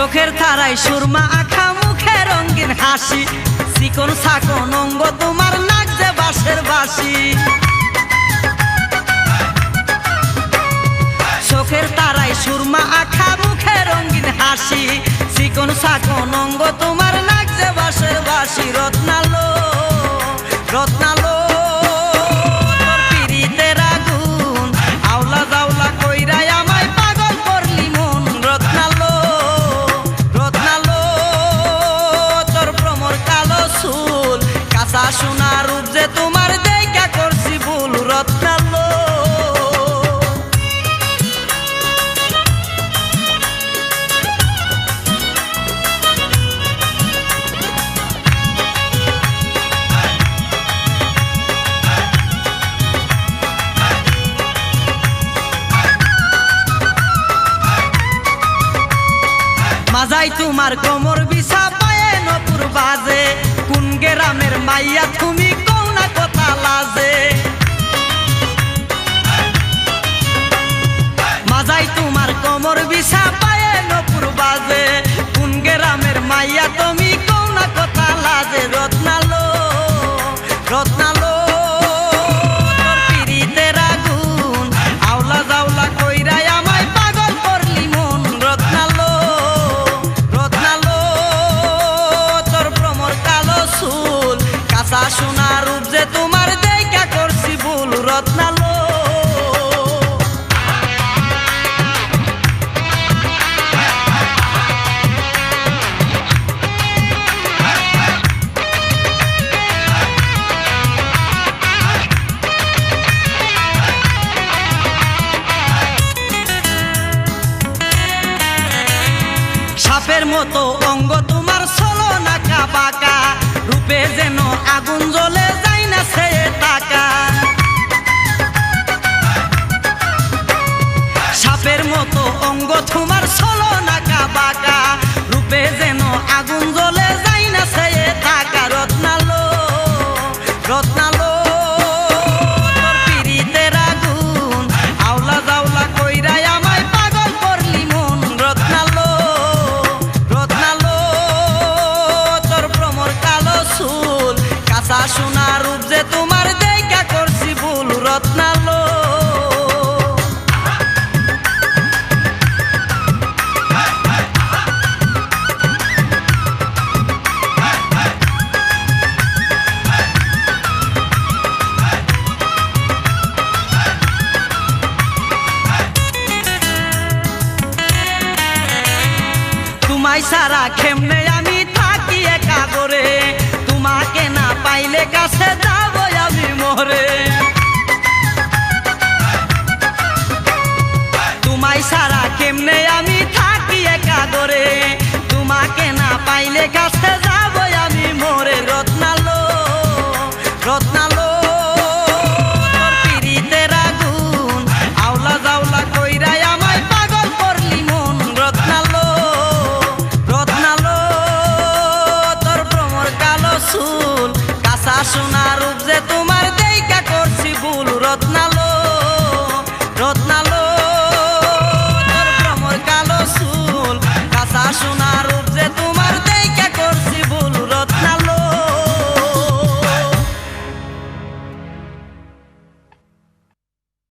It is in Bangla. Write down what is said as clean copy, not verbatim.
চোখের তারায় সুরমা আঁখা মুখে রঙিন হাসি চিকন সাকন অঙ্গ তোমার নাক যে বাঁশের বাঁশি চোখের তারায় সুরমা আঁখা মুখে রঙিন হাসি চিকন সাকন অঙ্গ তোমার নাক যে বাঁশের বাঁশি রত্নালো রত্নালো তোর পিরিতের আগুন আওলা জাওলা কইরাই আমায় পাগল করলি মন রত্নালো রত্নালো তোর ভ্রমর কালো চুল কাঁচা সোনা রূপ যে তোমার দেইখা করছি ভুল রত্নালো মাজাই তোমার কোমর বিছা পায়ে নপুর বাজে কোন গ্রামের মাইয়া তুমি কও না কথা লাজে মাজাই তোমার কোমর বিছা পায়ে নপুর বাজে কোন গ্রামের মাইয়া তুমি কও না কথা লাজে রত্নালো রত্নালো তোর পিরিতের আগুন আওলা জাওলা কইরাই আমায় পাগল করলি মন রত্নালো কাঁচা সোনা রূপ যে তোমার দেইখা করছি ভুল রত্নালো সাপের মতো অঙ্গ তোমার চলো নাকা বাঁকা রূপে যেন আগুন জ্বলে যায় না সে টাকা সাপের মতো অঙ্গ তোমার চলো নাকা বাঁকা রূপে যেন আগুন জ্বলে যায় না সে টাকা রত্নালো রত্নালো তোর পিরিতের আগুন আওলা জাওলা কইরাই আমায় পাগল করলি মন রত্নালো রত্নালো তোর ভ্রমর কালো চুল কাঁচা সোনা রূপ যে তোমার দেইখা করছি ভুল রত্নালো তোমায় সারা কেমনে আমি থাকি একা করে তোমাকে না পাইলে কাছে যাব আমি মরে তোমায় সারা কেমনে আমি থাকি একা করে তোমাকে না পাইলে কাছে যাব আমি মরে রত্নালো রত্নালো তোর পিরিতের আগুন আওলা জাওলা কইরাই আমায় পাগল করলি মন রত্নালো রত্নালো তোর ভ্রমর কালো চুল কাঁচা সোনা রূপ যে তোমার দেইখা করছি ভুল রত্নালো রত্নালো তোর ভ্রমর কালো চুল কাঁচা সোনা